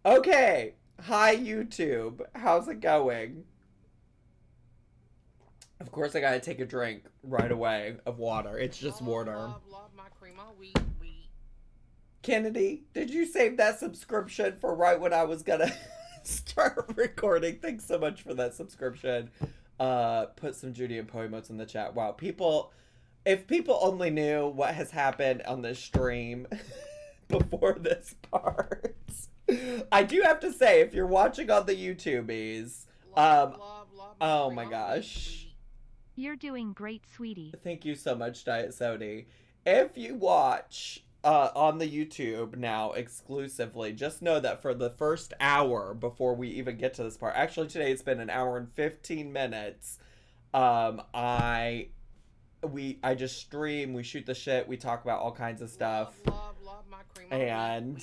Okay. Hi, YouTube. How's it going? Of course, I gotta take a drink right away of water. It's just Love, water. love, love my creamer. Wheat. Kennedy, did you save that subscription for right when I was gonna start recording? Thanks so much for that subscription. Put some Judy and Poe emotes in the chat. Wow, if people only knew what has happened on this stream before this part. I do have to say, if you're watching on the YouTubies, Love, love, love my oh my creamer. gosh. You're doing great, sweetie. Thank you so much, Diet Sody. If you watch on the YouTube now exclusively, just know that for the first hour before we even get to this part, actually today it's been an hour and 15 minutes. Um, I I just stream, we shoot the shit, we talk about all kinds of stuff, Love my creamer. and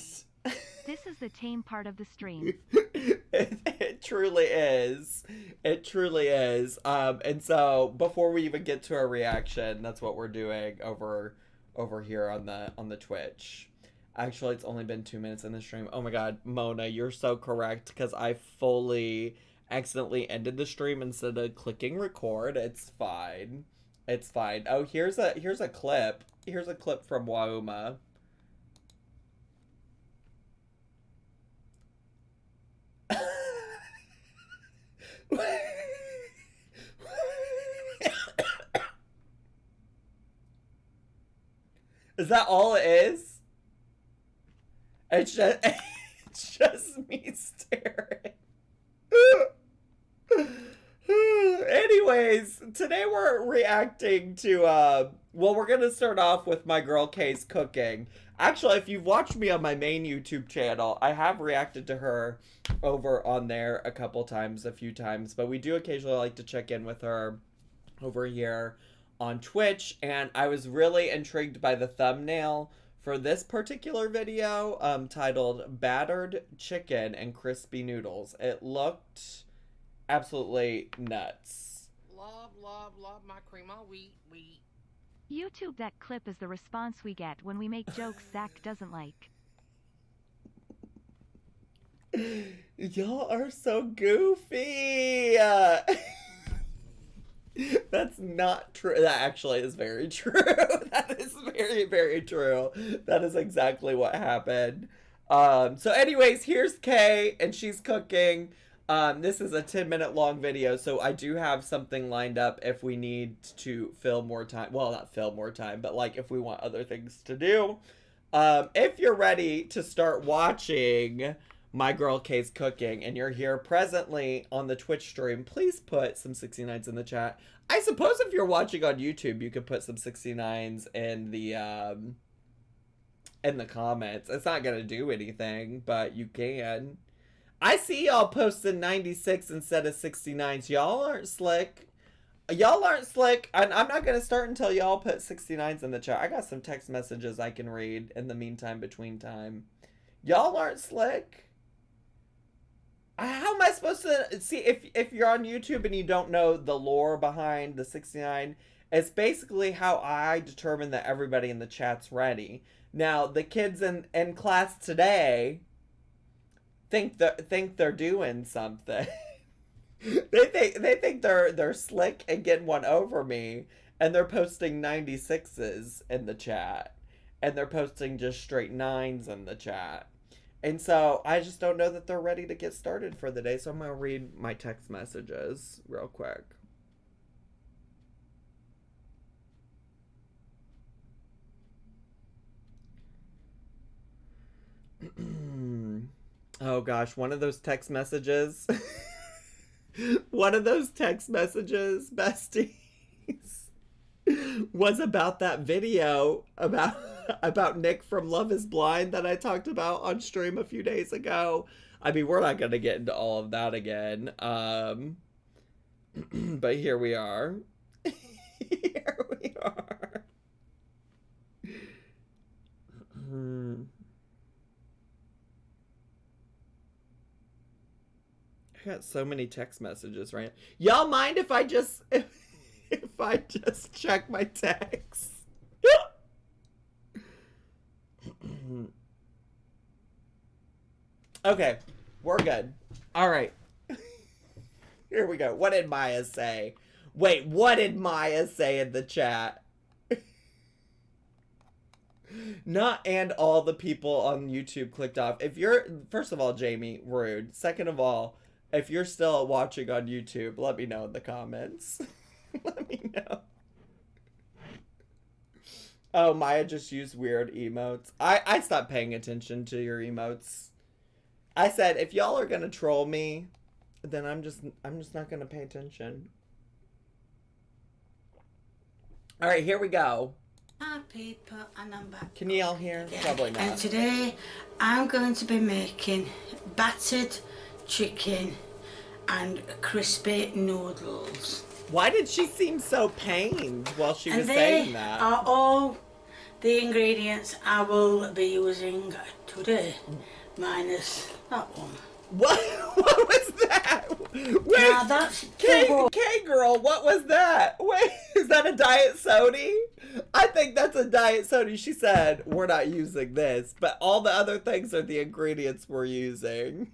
This is the tame part of the stream. it truly is. It truly is. And so before we even get to our reaction, that's what we're doing over here on the Twitch. Actually, it's only been 2 minutes in the stream. Oh my god, Mona, you're so correct because I fully accidentally ended the stream instead of clicking record. It's fine. It's fine. Oh, here's a clip. Here's a clip from Wauma. Is that all it is? It's just it's just me staring. Anyways, today we're reacting to well, we're gonna start off with my girl Kay's cooking. Actually, if you've watched me on my main YouTube channel, I have reacted to her over on there a few times, but we do occasionally like to check in with her over here on Twitch, and I was really intrigued by the thumbnail for this particular video, titled Battered Chicken and Crispy Noodles. It looked absolutely nuts. Love my creamer. Wheat. YouTube, that clip is the response we get when we make jokes Zach doesn't like. Y'all are so goofy. That's not true. That actually is very true. That is very, very true. That is exactly what happened. So anyways, here's Kay, and she's cooking. This is a 10-minute long video, so I do have something lined up if we need to fill more time. Well, not fill more time, but like if we want other things to do. If you're ready to start watching my girl Kay's cooking and you're here presently on the Twitch stream, please put some 69s in the chat. I suppose if you're watching on YouTube, you could put some 69s in the comments. It's not gonna do anything, but you can. I see y'all posting 96 instead of 69s. Y'all aren't slick. Y'all aren't slick. And I'm not gonna start until y'all put 69s in the chat. I got some text messages I can read in the meantime, between time. Y'all aren't slick. How am I supposed to see if you're on YouTube and you don't know the lore behind the 69? It's basically how I determine that everybody in the chat's ready. Now, the kids in class today think they're doing something. they think they're slick and getting one over me, and they're posting 96s in the chat, and they're posting just straight 9s in the chat. And so I just don't know that they're ready to get started for the day, so I'm going to read my text messages real quick. Oh gosh, one of those text messages. One of those text messages, besties, was about that video about Nick from Love is Blind that I talked about on stream a few days ago. I mean, we're not going to get into all of that again. But here we are. Here we are. I got so many text messages right now. Y'all mind if I just if I just check my text? Okay, we're good. All right. Here we go. What did Maya say? Wait, what did Maya say in the chat? Not and all the people on YouTube clicked off. If you're, first of all, Jamie, rude. Second of all, if you're still watching on YouTube, let me know in the comments. Let me know. Oh, Maya just used weird emotes. I stopped paying attention to your emotes. I said, if y'all are gonna troll me, then I'm just not gonna pay attention. All right, here we go. Hi people, and I'm back. Can you all hear? Probably not. And today I'm going to be making battered chicken and crispy noodles. Why did she seem so pained while she was And saying they that? are all the ingredients I will be using today, minus that one. What? What was that? Wait, Now that's K girl, what was that? Wait, is that a diet soda? I think that's a diet soda. She said, we're not using this, but all the other things are the ingredients we're using.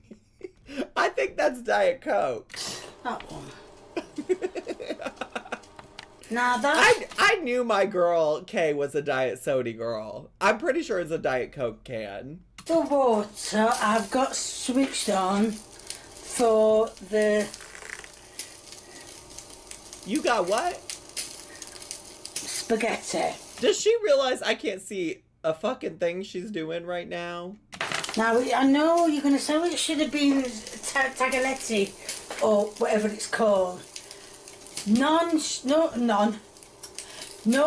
I think that's Diet Coke. that one. Now that's I knew my girl Kay was a diet soda girl. I'm pretty sure it's a Diet Coke can. the water I've got switched on for the You got what? spaghetti. Does she realize I can't see a fucking thing she's doing right now? Now, I know you're going to say, well, it should have been tagliatelle or whatever it's called. No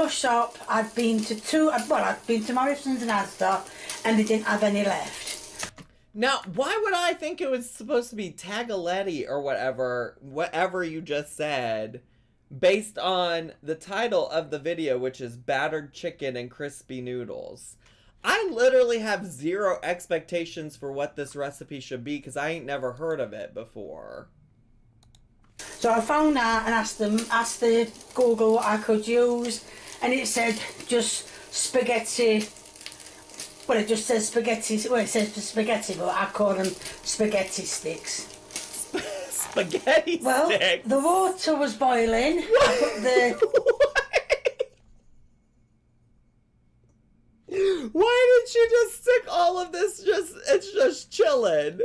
shop. I've been to I've been to Morrison's and Asda, and they didn't have any left. Now, why would I think it was supposed to be tagliatelle or whatever you just said, based on the title of the video, which is battered chicken and crispy noodles? I literally have zero expectations for what this recipe should be because I ain't never heard of it before. So I found out and asked the Google what I could use, and it said just spaghetti. Well, it just says spaghetti. Well, it says spaghetti, but I call them spaghetti sticks. Spaghetti Well, sticks? the water was boiling. I put the Why did you just stick all of this it's just chilling?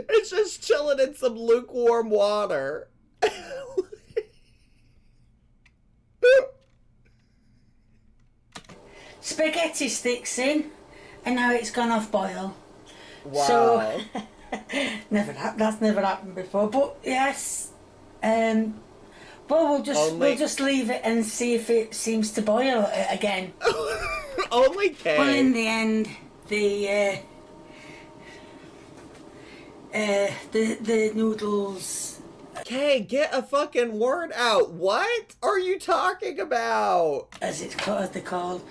It's just chilling in some lukewarm water. spaghetti sticks in, and now it's gone off boil. Wow. So that's never happened before. But yes, well we'll just leave it and see if it seems to boil again. Only Kay. Well, in the end, the noodles. Kay, get a fucking word out. What are you talking about? As they're called,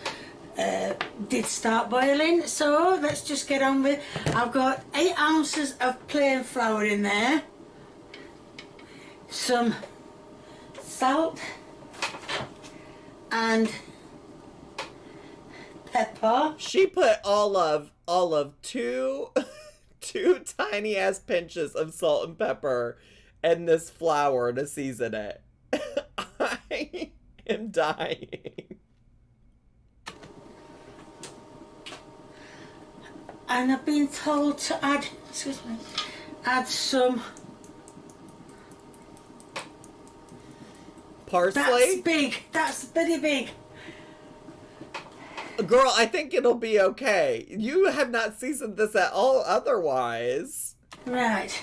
did start boiling. So let's just get on with. I've got 8 ounces of plain flour in there. Some salt and pepper. She put all of two tiny ass pinches of salt and pepper in this flour to season it. I am dying. And I've been told to add some. Parsley? That's big. That's very big. Girl, I think it'll be okay. You have not seasoned this at all otherwise. Right.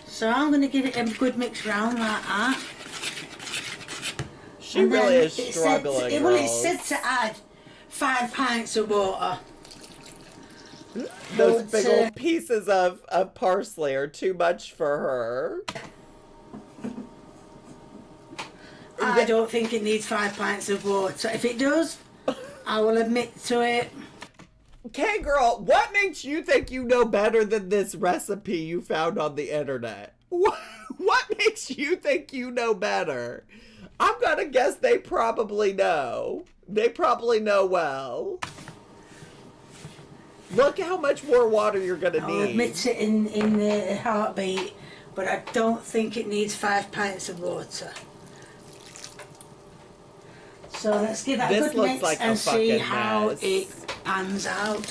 So I'm going to give it a good mix round like that. She And really then is struggling, Well, it girls. said to add 5 pints of water. Those But, big old pieces of parsley are too much for her. I don't think it needs 5 pints of water. If it does, I will admit to it. Okay, girl, what makes you think you know better than this recipe you found on the internet? What makes you think you know better? I'm gonna guess they probably know. They probably know well. Look how much more water you're gonna I'll need. admit it in the heartbeat, but I don't think it needs 5 pints of water. So let's give that a This good looks mix like a and see fucking how mess. it pans out.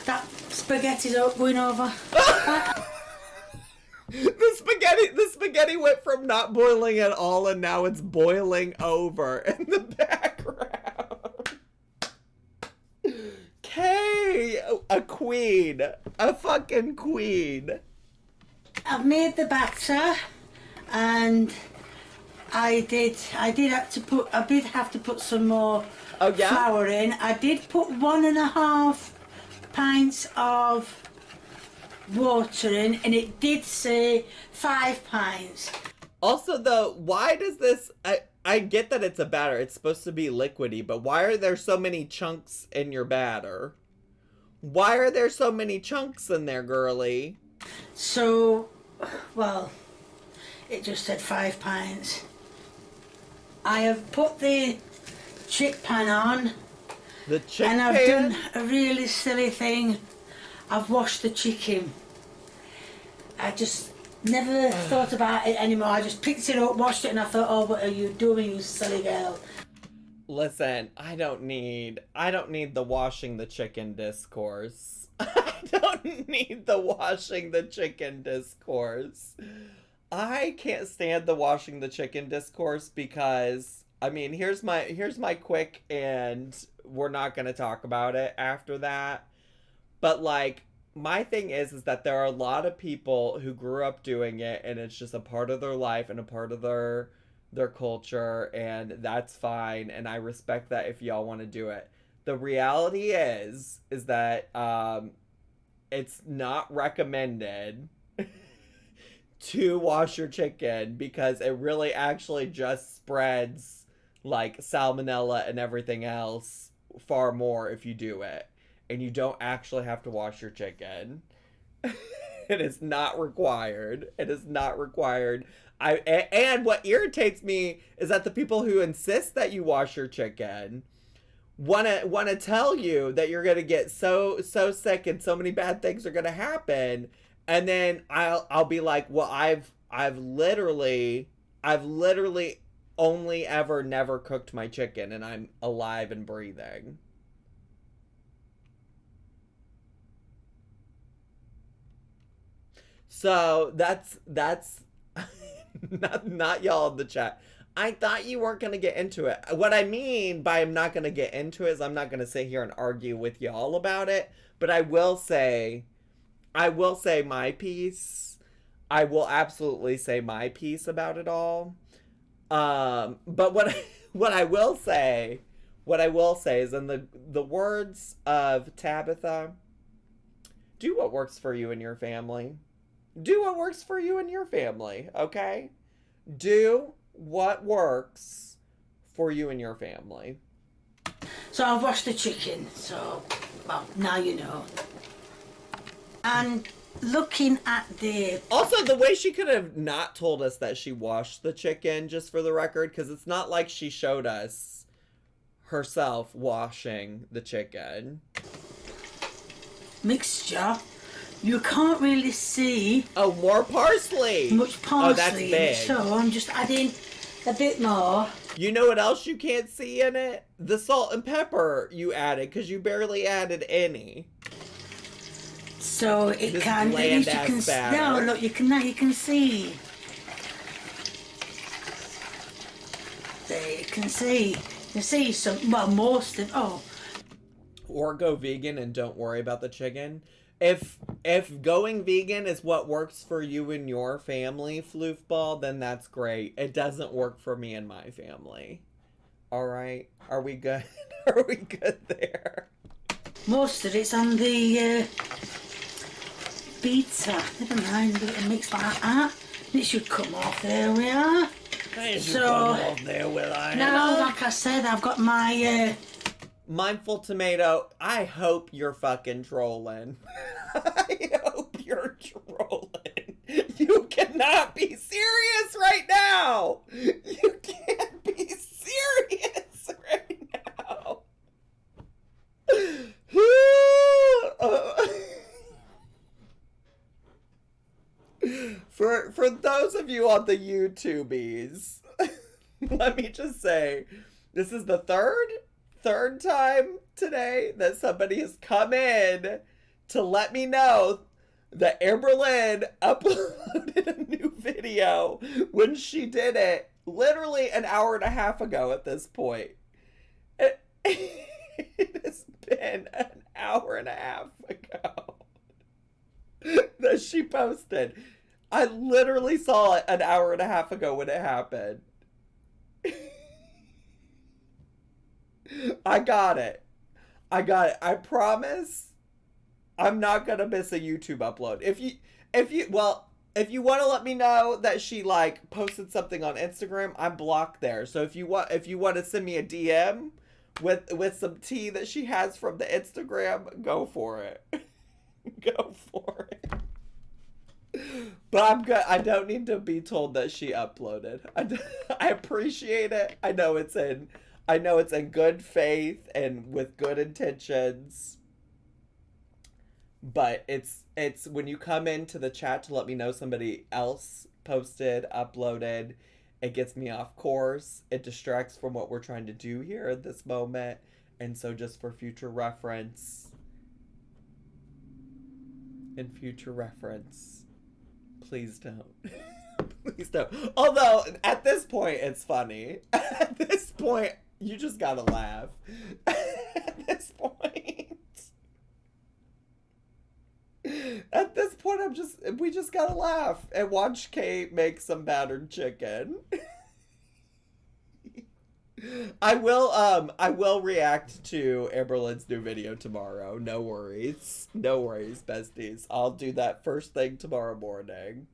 That spaghetti's going over. The spaghetti went from not boiling at all and now it's boiling over in the background. Kay, a queen, a fucking queen. I've made the batter, and I did have to put some more flour in. I did put 1.5 pints of water in, and it did say 5 pints. Also, though, why does this... I get that it's a batter. It's supposed to be liquidy, but why are there so many chunks in your batter? Why are there so many chunks in there, girly? So, well, it just said 5 pints. I have put the chick pan on. The chick and pan? I've done a really silly thing. I've washed the chicken. I just never thought about it anymore. I just picked it up, washed it, and I thought, oh, what are you doing, you silly girl? Listen, I don't need the washing the chicken discourse. I don't need the washing the chicken discourse. I can't stand the washing the chicken discourse because, I mean, here's my quick, and we're not going to talk about it after that. But, like, my thing is that there are a lot of people who grew up doing it, and it's just a part of their life and a part of their culture, and that's fine, and I respect that if y'all want to do it. The reality is that it's not recommended to wash your chicken because it really actually just spreads like salmonella and everything else far more if you do it. And you don't actually have to wash your chicken. It is not required. It is not required. And what irritates me is that the people who insist that you wash your chicken wanna tell you that you're gonna get so sick and so many bad things are gonna happen, and then I'll be like, well, I've literally only ever never cooked my chicken, and I'm alive and breathing. So that's not y'all in the chat. I thought you weren't gonna get into it. What I mean by I'm not gonna get into it is I'm not gonna sit here and argue with y'all about it. But I will say my piece. I will absolutely say my piece about it all. But what I will say is, in the words of Tabitha, do what works for you and your family. Do what works for you and your family, okay? Do what works for you and your family. So I've washed the chicken, so, well, now you know. And looking at the... Also, the way she could have not told us that she washed the chicken, just for the record, because it's not like she showed us herself washing the chicken. Mixture. You can't really see... Oh, more parsley! Much parsley. Oh, that's big. So I'm just adding a bit more. You know what else you can't see in it? The salt and pepper you added, because you barely added any. So it This can... bland you can ass batter. No, look, you can see. There, you can see. You see some... Well, most of... Oh. Or go vegan and don't worry about the chicken. If going vegan is what works for you and your family, floofball, then that's great. It doesn't work for me and my family. All right? Are we good? Are we good there? Most of it's on the pizza. Never mind, a mix like that. It should come off. There we are. It should come off there, will I? Now, like I said, I've got my... Mindful Tomato, I hope you're fucking trolling. I hope you're trolling. You cannot be serious right now. You can't be serious right now. For those of you on the YouTubies, let me just say, this is the third time today that somebody has come in to let me know that Amberlynn uploaded a new video when she did it literally an hour and a half ago at this point. It has been an hour and a half ago that she posted. I literally saw it an hour and a half ago when it happened. I got it. I promise I'm not gonna miss a YouTube upload. If you want to let me know that she like posted something on Instagram, I'm blocked there. So if you want to send me a DM with some tea that she has from the Instagram, go for it. Go for it. But I'm good. I don't need to be told that she uploaded. I appreciate it. I know it's in good faith and with good intentions. But it's when you come into the chat to let me know somebody else posted, uploaded, it gets me off course. It distracts from what we're trying to do here at this moment. And so just for future reference, please don't. Please don't. Although, at this point, it's funny. At this point, you just gotta laugh. At this point. At this point, we just gotta laugh and watch Kate make some battered chicken. I will react to Amberlynn's new video tomorrow. No worries. No worries, besties. I'll do that first thing tomorrow morning.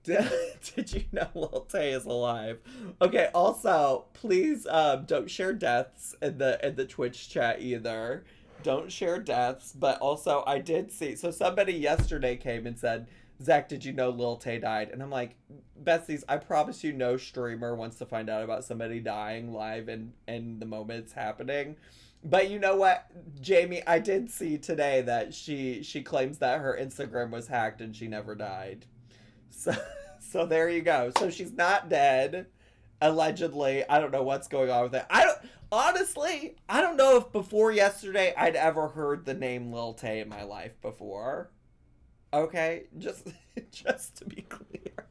Did you know Lil Tay is alive? Okay, also, please don't share deaths in the Twitch chat either. Don't share deaths, but also I did see, so somebody yesterday came and said, Zach, did you know Lil Tay died? And I'm like, besties, I promise you no streamer wants to find out about somebody dying live in the moment it's happening. But you know what, Jamie, I did see today that she claims that her Instagram was hacked and she never died. So there you go. So she's not dead, allegedly. I don't know what's going on with it. Honestly, I don't know if before yesterday I'd ever heard the name Lil Tay in my life before. Okay, just to be clear.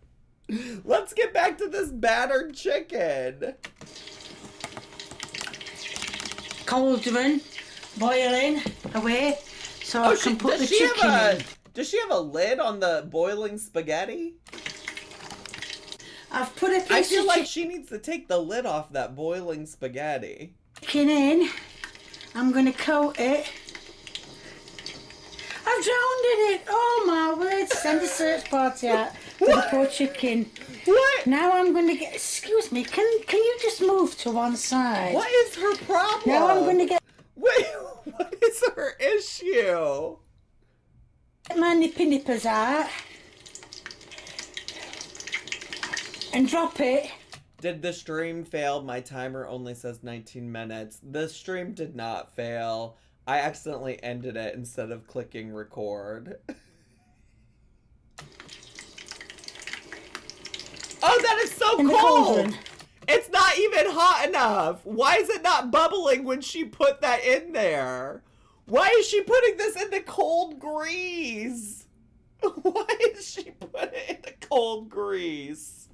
Let's get back to this battered chicken. Cauldron boiling away, so I can put the chicken in. Does she have a lid on the boiling spaghetti? I've put a piece I feel of like she needs to take the lid off that boiling spaghetti. chicken in. I'm going to coat it. I've drowned in it. Oh my word. Send a search party out for the poor chicken. What? Now I'm going to get... Excuse me. Can you just move to one side? What is her problem? Now I'm going to get... Wait, what is her issue? Get my nippy nippers out. And drop it. Did the stream fail? My timer only says 19 minutes. The stream did not fail. I accidentally ended it instead of clicking record. Oh, that is so cold! It's not even hot enough! Why is it not bubbling when she put that in there? Why is she putting this into cold grease? Why is she putting it into cold grease?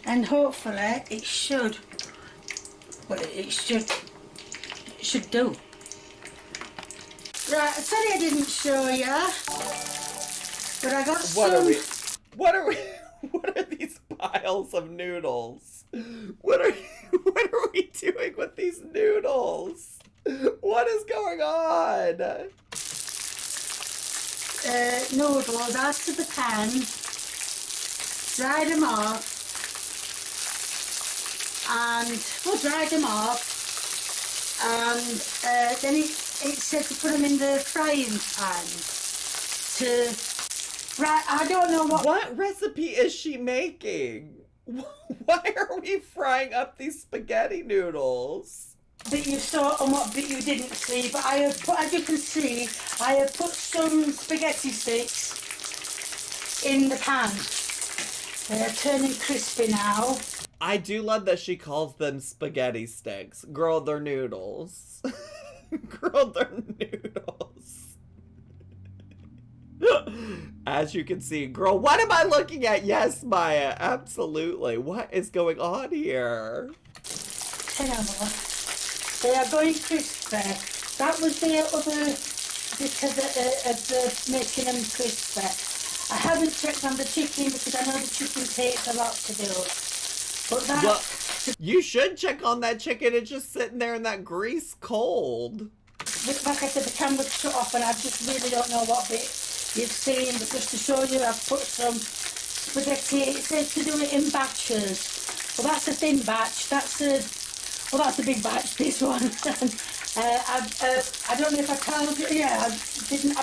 And hopefully it should. Well, it should do. Right, sorry I didn't show ya. But I got What are these piles of noodles? What are we doing with these noodles? What is going on? Noodles out of the pan, dried them off, and dried them off, and then it said to put them in the frying pan. I don't know what recipe is she making? Why are we frying up these spaghetti noodles? Bit you saw and what bit you didn't see, but I have put, as you can see, I have put some spaghetti sticks in the pan. They're turning crispy now. I do love that she calls them spaghetti sticks. Girl, they're noodles. Girl, they're noodles. As you can see, girl, what am I looking at? Yes, Maya, absolutely. What is going on here? Hang on, Mama. They are going crispy. That was the other bit of the making them crispy. I haven't checked on the chicken because I know the chicken takes a lot to do. But that... Well, you should check on that chicken. It's just sitting there in that grease cold. Like I said, the camera's shut off and I just really don't know what bit you've seen. But just to show you, I've put some spaghetti. It says to do it in batches. Well, that's a thin batch. That's a big batch, this one. I don't know if I told you. Yeah, I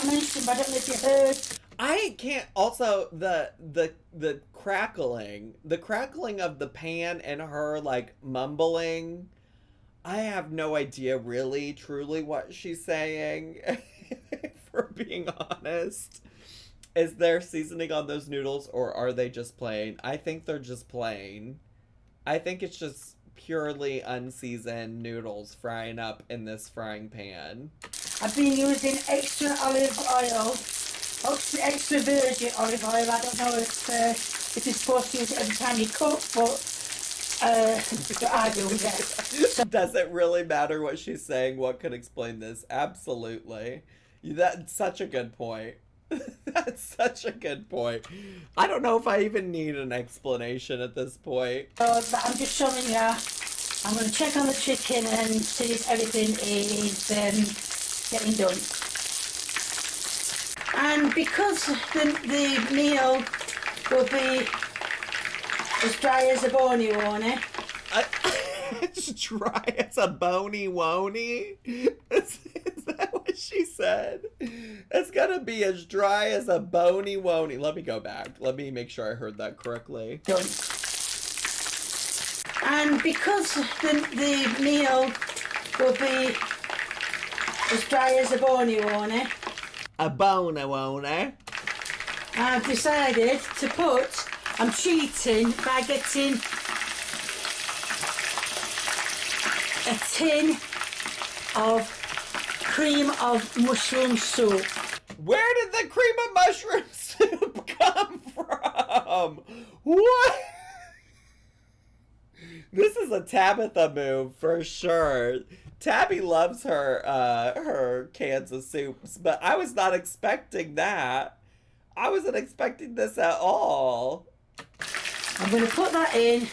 mentioned, but I don't know if you heard. I can't. Also, the crackling of the pan and her like mumbling. I have no idea, really, truly, what she's saying. For being honest, is there seasoning on those noodles, or are they just plain? I think they're just plain. I think it's just purely unseasoned noodles frying up in this frying pan. I've been using extra olive oil. Extra virgin olive oil. I don't know if you're supposed to use it every time you cook, but I do, yes. So, does it really matter what she's saying? What could explain this? Absolutely. That's such a good point. That's such a good point. I don't know if I even need an explanation at this point. I'm just showing you. I'm going to check on the chicken and see if everything is getting done. And because the meal will be as dry as a bony, won't it? It's dry as a bony wony? Is that what she said? It's gonna be as dry as a bony wony. Let me go back. Let me make sure I heard that correctly. Done. And because the meal will be as dry as a bony, won't it? A bone, won't it? I've decided to put... I'm cheating by getting a tin of cream of mushroom soup. Where did the cream of mushroom soup come from? What? This is a Tabitha move for sure. Tabby loves her cans of soups, but I was not expecting that. I wasn't expecting this at all. I'm going to put that in.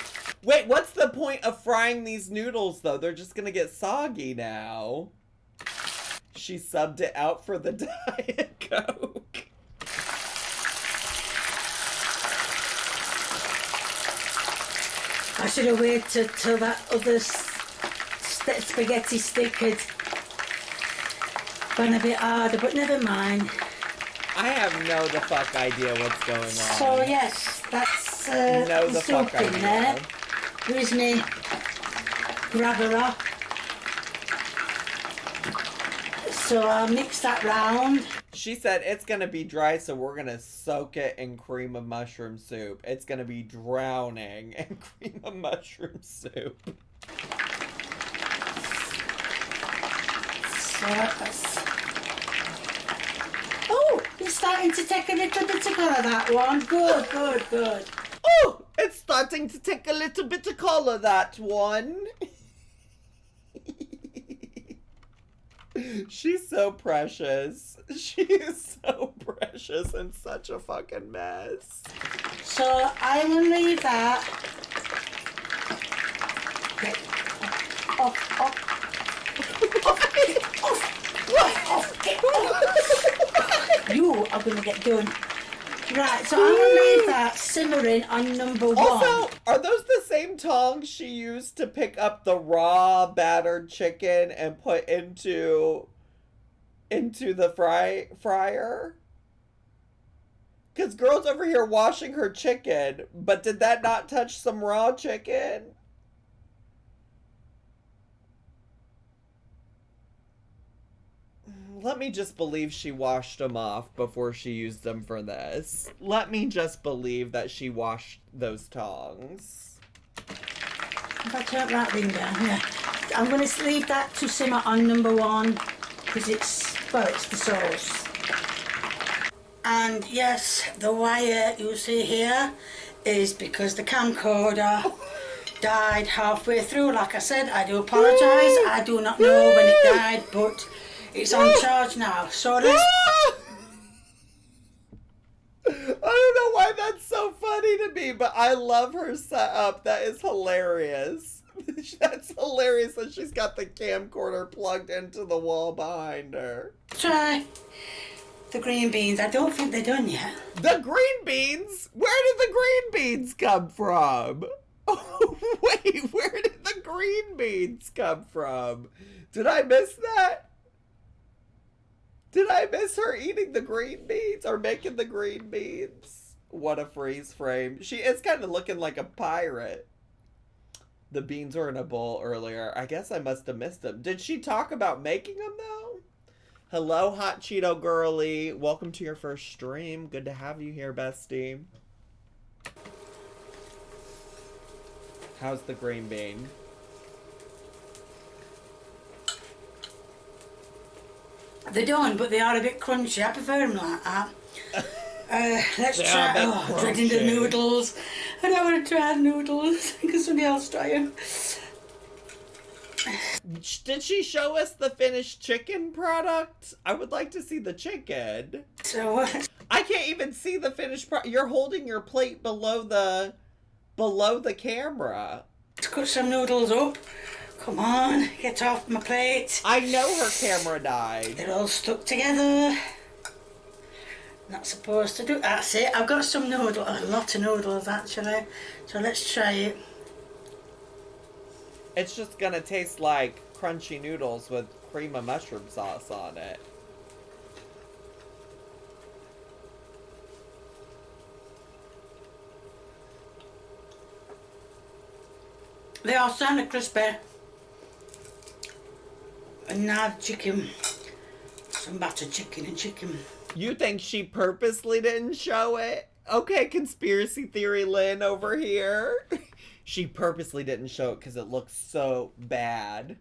Wait, what's the point of frying these noodles, though? They're just going to get soggy now. She subbed it out for the Diet Coke. I should have waited till that other spaghetti stick had gone a bit harder, but never mind. I have no the fuck idea what's going on. So yes, that's No the soup fuck in idea. there. Here's me grabber up. So I'll mix that round. She said it's gonna be dry, so we're gonna soak it in cream of mushroom soup. It's gonna be drowning in cream of mushroom soup. So that's... Oh, it's starting to take a little bit of colour, that one. Good, good, good. Oh, it's starting to take a little bit of color, that one. She's so precious. She is so precious and such a fucking mess. So I will leave that. Okay. Off, off. You are going to get done. Right, so I'm going to leave that simmering on number one. Also, are those the same tongs she used to pick up the raw battered chicken and put into the fryer? Because girl's over here washing her chicken, but did that not touch some raw chicken? Let me just believe she washed them off before she used them for this. Let me just believe that she washed those tongs. If I turn that thing down, yeah. I'm going to leave that to simmer on number 1 because it's the sauce. And yes, the wire you see here is because the camcorder died halfway through. Like I said, I do apologise. I do not know when it died, but it's on charge now. So let's... I don't know why that's so funny to me, but I love her setup. That is hilarious. That's hilarious that she's got the camcorder plugged into the wall behind her. Try the green beans. I don't think they're done yet. The green beans? Where did the green beans come from? Oh, wait, where did the green beans come from? Did I miss that? Did I miss her eating the green beans or making the green beans? What a freeze frame. She is kind of looking like a pirate. The beans were in a bowl earlier. I guess I must have missed them. Did she talk about making them though? Hello, Hot Cheeto Girly. Welcome to your first stream. Good to have you here, bestie. How's the green bean? They're done, but they are a bit crunchy. I prefer them like that. Let's try. Oh, dreading the noodles. I don't want to try noodles because somebody else try them. Did she show us the finished chicken product? I would like to see the chicken. So I can't even see the finished product. You're holding your plate below the camera. let's cut some noodles up. Come on, get off my plate. I know her camera died. They're all stuck together. Not supposed to do. That's it. I've got some noodles. A lot of noodles actually. So let's try it. It's just gonna taste like crunchy noodles with cream of mushroom sauce on it. They are sound crispy. And now chicken. Some battered chicken and chicken. You think she purposely didn't show it? Okay, conspiracy theory Lynn over here. She purposely didn't show it because it looks so bad.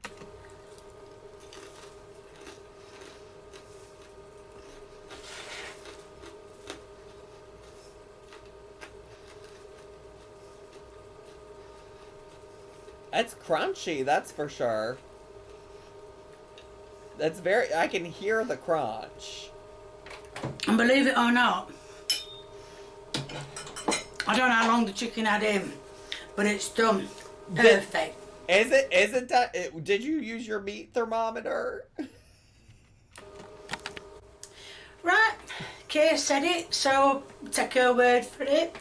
It's crunchy, that's for sure. That's very, I can hear the crunch. And believe it or not, I don't know how long the chicken had in, but it's done. Perfect. Is it done? Did you use your meat thermometer? Right, Kay said it, so take her word for it.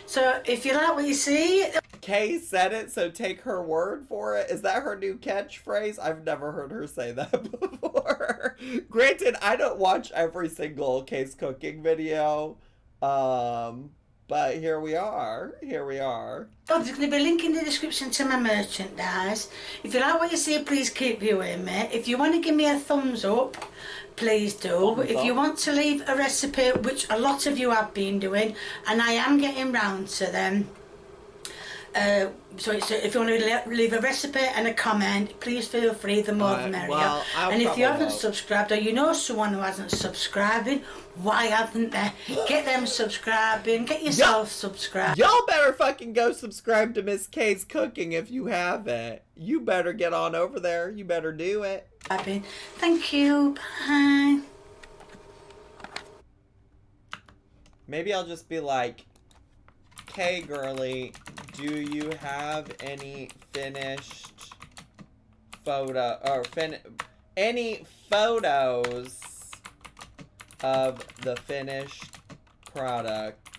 So if you like what you see... Kay said it, so take her word for it. Is that her new catchphrase? I've never heard her say that before. Granted, I don't watch every single Kay's cooking video. But here we are. Here we are. Oh, there's going to be a link in the description to my merchandise. If you like what you see, please keep viewing me. If you want to give me a thumbs up, please do. If you want to leave a recipe, which a lot of you have been doing, and I am getting round to them. So if you want to leave a recipe and a comment, please feel free, the more the merrier. Well, and if you haven't subscribed, or you know someone who hasn't subscribing, why haven't they? Get them subscribing, get yourself subscribed. Y'all better fucking go subscribe to Miss Kay's Cooking if you haven't. You better get on over there. You better do it. Thank you. Bye. Maybe I'll just be like, Kay girly, do you have any finished any photos of the finished product?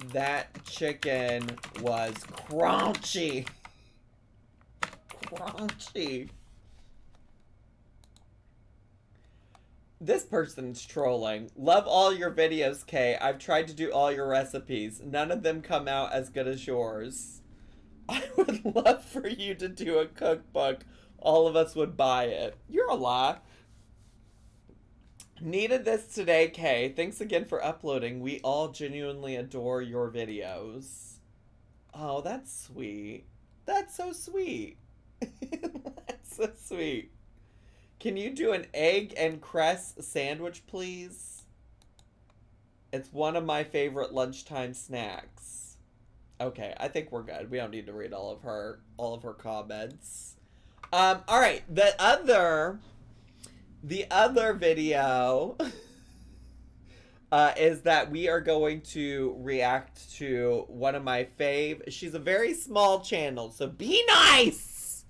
That chicken was crunchy. Crunchy. This person's trolling. Love all your videos, Kay. I've tried to do all your recipes. None of them come out as good as yours. I would love for you to do a cookbook. All of us would buy it. You're a lie. Needed this today, Kay. Thanks again for uploading. We all genuinely adore your videos. Oh, that's sweet. That's so sweet. That's so sweet. Can you do an egg and cress sandwich, please? It's one of my favorite lunchtime snacks. Okay, I think we're good. We don't need to read all of her comments. All right, the other video is that we are going to react to one of my fave. She's a very small channel, so be nice.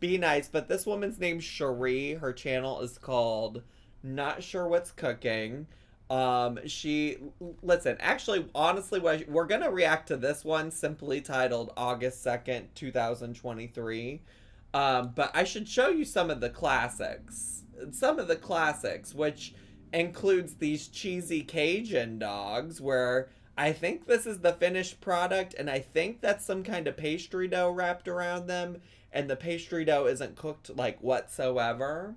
Be nice, but this woman's named Cherie. Her channel is called Not Sure What's Cooking. Listen, actually, honestly, we're gonna react to this one simply titled August 2nd, 2023. But I should show you some of the classics. Some of the classics, which includes these cheesy Cajun dogs, where I think this is the finished product, and I think that's some kind of pastry dough wrapped around them, and the pastry dough isn't cooked, like, whatsoever.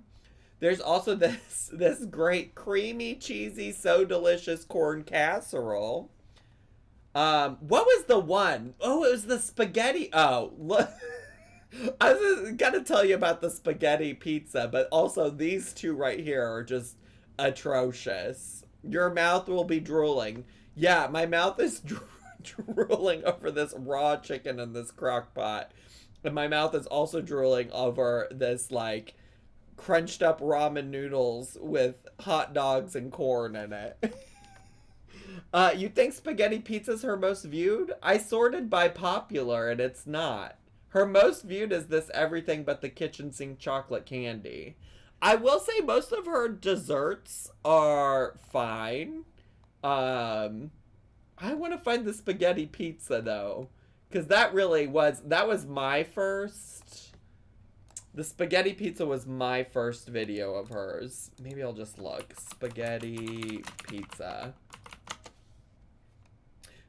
There's also this great creamy, cheesy, so delicious corn casserole. What was the one? Oh, it was the spaghetti. Oh, look. I was gonna tell you about the spaghetti pizza, but also these two right here are just atrocious. Your mouth will be drooling. Yeah, my mouth is drooling over this raw chicken in this crock pot. And my mouth is also drooling over this, like, crunched up ramen noodles with hot dogs and corn in it. You think spaghetti pizza's her most viewed? I sorted by popular and it's not. Her most viewed is this everything but the kitchen sink chocolate candy. I will say most of her desserts are fine. I want to find the spaghetti pizza though, because that was my first. The spaghetti pizza was my first video of hers. Maybe I'll just look. Spaghetti pizza.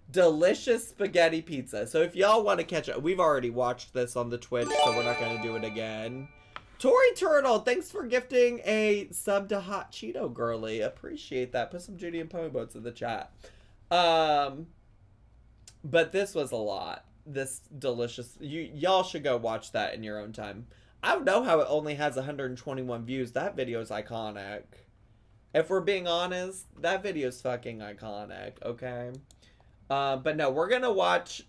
Delicious spaghetti pizza. So if y'all want to catch up, we've already watched this on the Twitch, so we're not going to do it again. Tori Turtle, thanks for gifting a sub to Hot Cheeto Girly. Appreciate that. Put some Judy and Poe boats in the chat. But this was a lot. This delicious. Y'all should go watch that in your own time. I don't know how it only has 121 views. That video is iconic. If we're being honest, that video is fucking iconic, okay? But no, we're gonna watch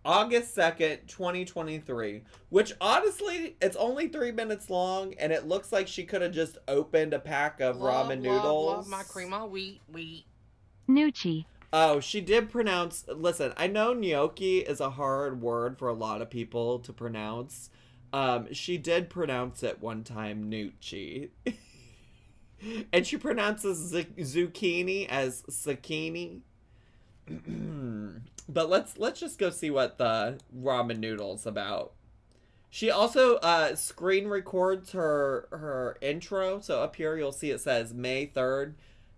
August 2nd, 2023, which honestly, it's only 3 minutes long, and it looks like she could have just opened a pack of ramen noodles. Love my cream of wheat. Nucci. Oh, she did pronounce, listen, I know gnocchi is a hard word for a lot of people to pronounce. She did pronounce it one time, Nucci. And she pronounces zucchini as zucchini. But let's just go see what the ramen noodle's about. She also screen records her intro. So up here you'll see it says May 3rd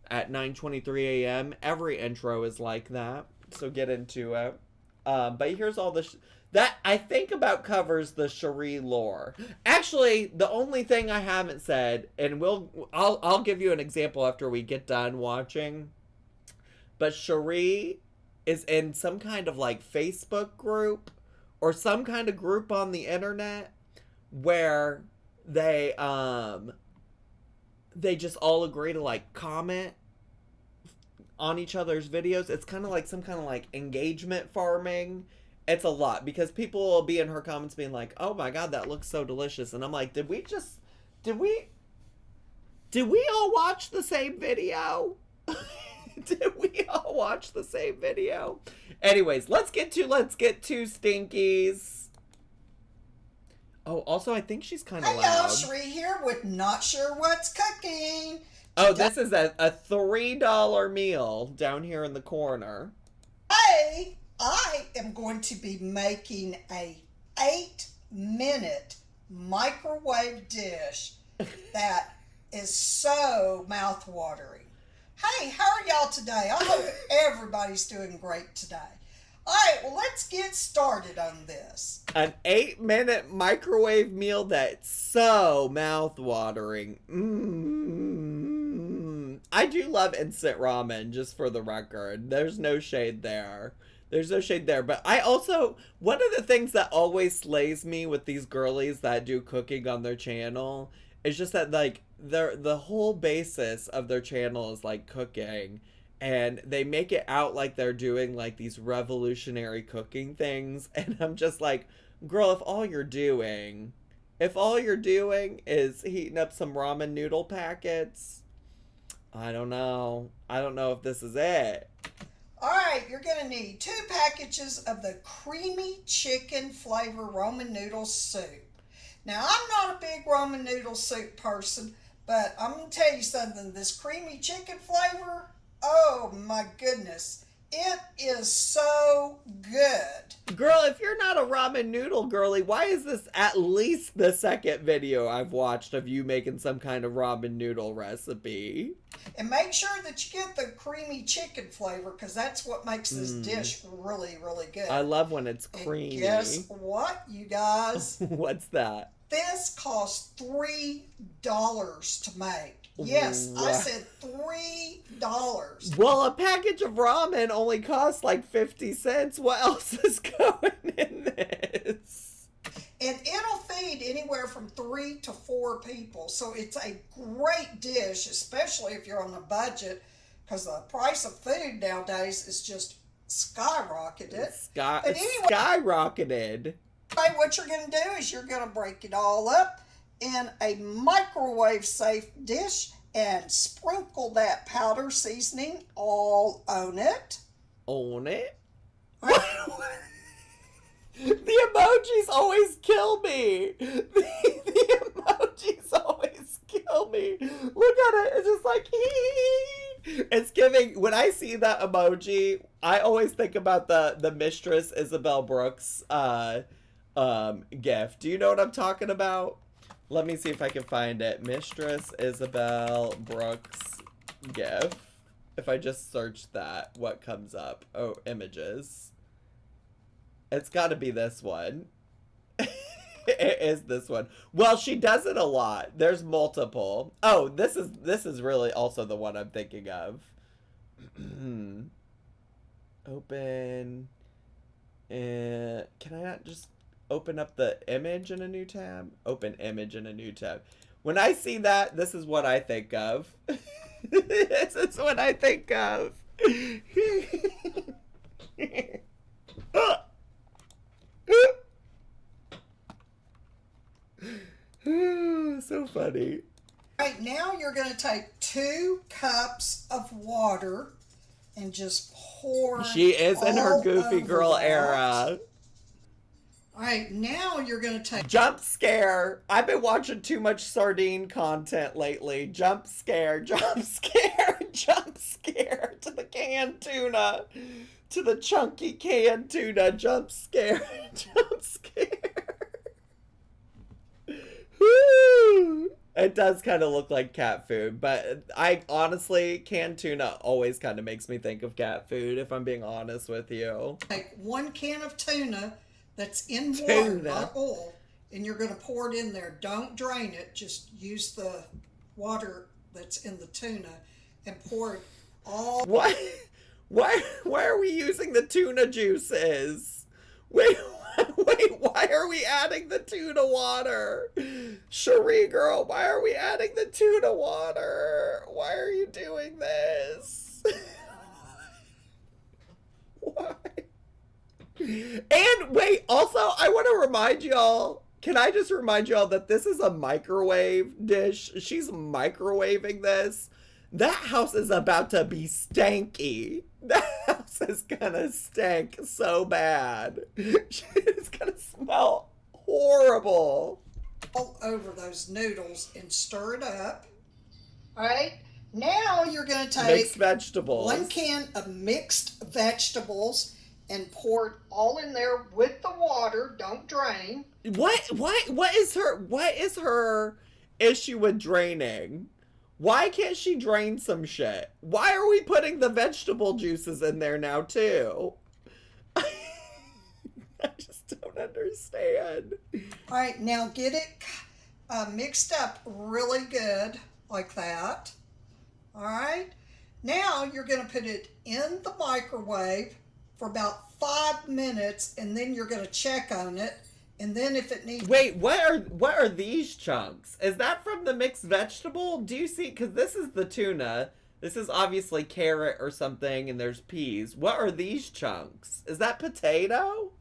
at 9:23 a.m. Every intro is like that. So get into it. But here's all the that I think about covers the Cherie lore. Actually, the only thing I haven't said, and I'll give you an example after we get done watching. But Cherie is in some kind of like Facebook group or some kind of group on the internet where they just all agree to like comment on each other's videos. It's kind of like some kind of like engagement farming. It's a lot because people will be in her comments being like, "Oh my god, that looks so delicious." And I'm like, did we all watch the same video? Did we all watch the same video? Anyways, let's get to Stinkies. Oh, also, I think she's kind of loud. Hey, y'all, Cherie here with Not Sure What's Cooking. Oh, this is a $3 meal down here in the corner. Hey, I am going to be making a 8-minute microwave dish that is so mouth-watering. Hey, how are y'all today? I hope everybody's doing great today. All right, well, let's get started on this. An 8-minute microwave meal that's so mouth-watering. I do love instant ramen, just for the record. There's no shade there. There's no shade there. But I also, one of the things that always slays me with these girlies that do cooking on their channel is just that, like, the whole basis of their channel is, like, cooking. And they make it out like they're doing, like, these revolutionary cooking things. And I'm just like, girl, if all you're doing is heating up some ramen noodle packets, I don't know. I don't know if this is it. All right, you're going to need 2 packages of the creamy chicken flavor Roman noodle soup. Now, I'm not a big Roman noodle soup person, but I'm going to tell you something. This creamy chicken flavor, oh my goodness, it is so good. Girl, if you're not a ramen noodle girly, why is this at least the second video I've watched of you making some kind of ramen noodle recipe? And make sure that you get the creamy chicken flavor, because that's what makes this dish really, really good. I love when it's creamy. And guess what, you guys? What's that? This costs $3 to make. Yes, I What? said $3. Well, a package of ramen only costs like 50 cents. What else is going in this? And it'll feed anywhere from 3 to 4 people. So it's a great dish, especially if you're on a budget, because the price of food nowadays is just skyrocketed. But anyway, Skyrocketed. what you're going to do is you're going to break it all up in a microwave safe dish and sprinkle that powder seasoning all on it. On it? The emojis always kill me. The emojis always kill me. Look at it. It's just like, it's giving, when I see that emoji, I always think about the Mistress Isabel Brooks gif. Do you know what I'm talking about? Let me see if I can find it. Mistress Isabel Brooks gif. If I just search that, what comes up? Oh, images. It's got to be this one. It is this one. Well, she does it a lot. There's multiple. Oh, this is really also the one I'm thinking of. Open. Can I not just open up the image in a new tab? Open image in a new tab. When I see that, this is what I think of. This is what I think of. So funny. Right now you're going to take 2 cups of water and just pour. She is in her all goofy over girl that. era. All right, now you're going to take. Jump scare. I've been watching too much sardine content lately. Jump scare, jump scare, jump scare to the canned tuna. To the chunky canned tuna. Jump scare, jump scare. Woo! It does kind of look like cat food, but I honestly, canned tuna always kind of makes me think of cat food, if I'm being honest with you. Take 1 can of tuna that's in water, Tuna. not oil, and you're going to pour it in there. Don't drain it. Just use the water that's in the tuna and pour it all. What? Why are we using the tuna juices? Wait, why are we adding the tuna water? Cherie girl, why are we adding the tuna water? Why are you doing this? Why? And wait, also, I want to remind y'all, can I just remind y'all that this is a microwave dish? She's microwaving this. That house is about to be stanky. That house is gonna stink so bad. It's gonna smell horrible. All over those noodles and stir it up. All right. Now you're going to take Mixed vegetables. 1 can of mixed vegetables and pour it all in there with the water. Don't drain. What is her issue with draining? Why can't she drain some shit? Why are we putting the vegetable juices in there now too? I just don't understand. All right, now get it mixed up really good like that. All right. Now you're going to put it in the microwave for about 5 minutes, and then you're going to check on it. And then if it needs... Wait, what are these chunks? Is that from the mixed vegetable? Do you see? Because this is the tuna. This is obviously carrot or something, and there's peas. What are these chunks? Is that potato?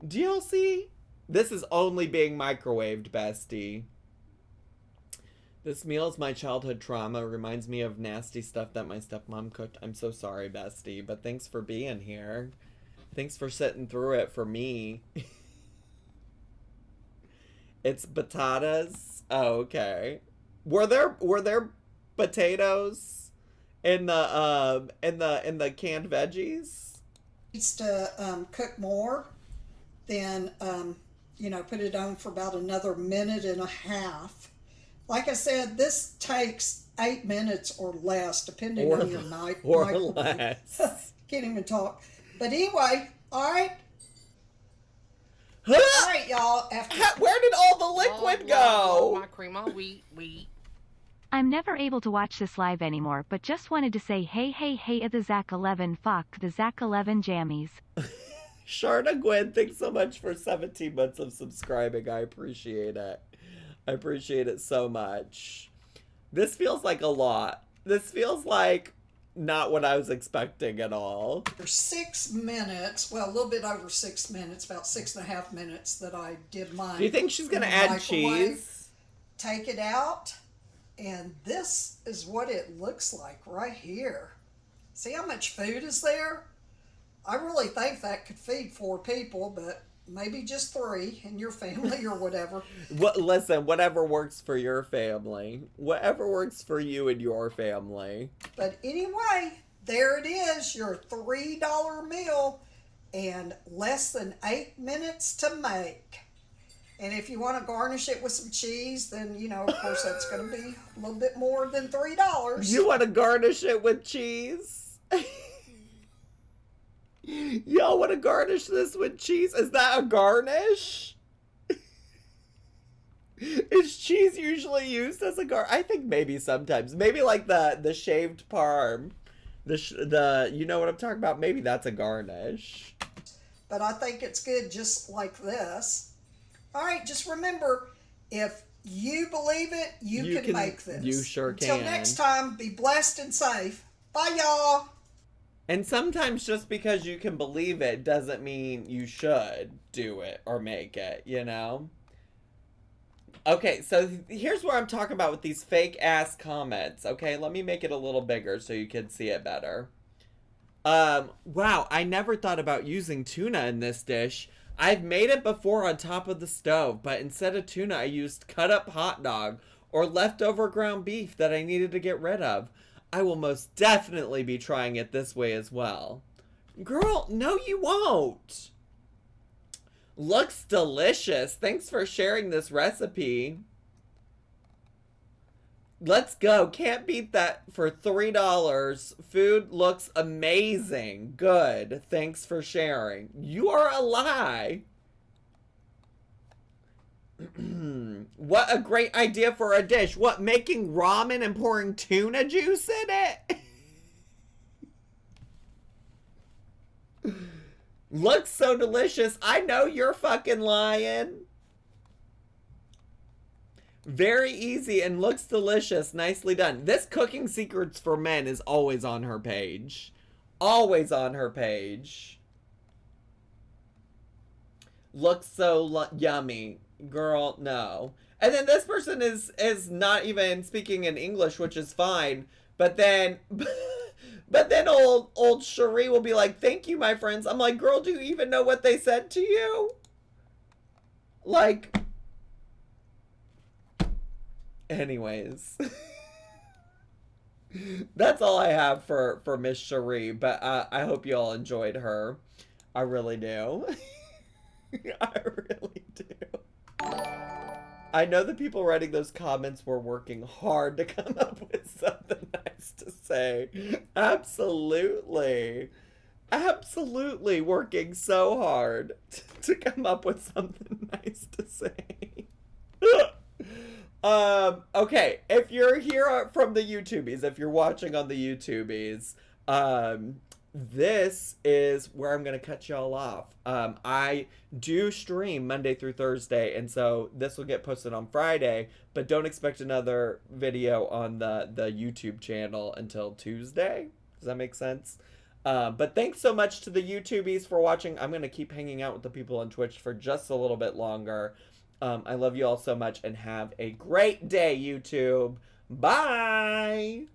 Do y'all see? This is only being microwaved, bestie. This meal is my childhood trauma. Reminds me of nasty stuff that my stepmom cooked. I'm so sorry, bestie, but thanks for being here. Thanks for sitting through it for me. It's batatas. Oh, okay. Were there potatoes in the canned veggies? Needs to cook more, then put it on for about another minute and a half. Like I said, this takes 8 minutes or less, depending on your night. Or less. Can't even talk. But anyway, all right. Huh? All right, y'all. Where did all the liquid go? My cream of wheat. I'm never able to watch this live anymore, but just wanted to say hey at the Zach 11 fuck the Zach 11 jammies. Sharna Gwen, thanks so much for 17 months of subscribing. I appreciate it. I appreciate it so much. This feels like a lot. This feels like not what I was expecting at all. For 6 minutes, well, a little bit over 6 minutes, about 6.5 minutes that I did mine. Do you think she's going to add cheese? Take it out, and this is what it looks like right here. See how much food is there? I really think that could feed 4 people, but maybe just 3 in your family or whatever. Listen, whatever works for your family. Whatever works for you and your family. But anyway, there it is, your $3 meal, and less than 8 minutes to make. And if you want to garnish it with some cheese, then, of course, that's going to be a little bit more than $3. You want to garnish it with cheese? Y'all want to garnish this with cheese? Is that a garnish? Is cheese usually used as a I think maybe sometimes. Maybe like the shaved parm. You know what I'm talking about? Maybe that's a garnish. But I think it's good just like this. All right, just remember, if you believe it, you can make this. You sure can. Until next time, be blessed and safe. Bye, y'all. And sometimes just because you can believe it doesn't mean you should do it or make it, Okay, so here's what I'm talking about with these fake ass comments, okay? Let me make it a little bigger so you can see it better. Wow, I never thought about using tuna in this dish. I've made it before on top of the stove, but instead of tuna, I used cut up hot dog or leftover ground beef that I needed to get rid of. I will most definitely be trying it this way as well. Girl, no you won't. Looks delicious. Thanks for sharing this recipe. Let's go. Can't beat that for $3. Food looks amazing. Good. Thanks for sharing. You are a lie. What a great idea for a dish. What, making ramen and pouring tuna juice in it? Looks so delicious. I know you're fucking lying. Very easy and looks delicious. Nicely done. This Cooking Secrets for Men is always on her page. Always on her page. Looks so yummy. Girl, no. And then this person is not even speaking in English, which is fine. But then old Cherie will be like, thank you, my friends. I'm like, girl, do you even know what they said to you? Like, anyways. That's all I have for Miss Cherie, but I hope you all enjoyed her. I really do. I really do. I know the people writing those comments were working hard to come up with something nice to say. Absolutely. Absolutely working so hard to come up with something nice to say. Okay, if you're here from the YouTubies, if you're watching on the YouTubies, this is where I'm gonna cut y'all off. I do stream Monday through Thursday, and so this will get posted on Friday, but don't expect another video on the YouTube channel until Tuesday. Does that make sense? But thanks so much to the YouTubies for watching. I'm gonna keep hanging out with the people on Twitch for just a little bit longer. I love you all so much, and have a great day, YouTube. Bye!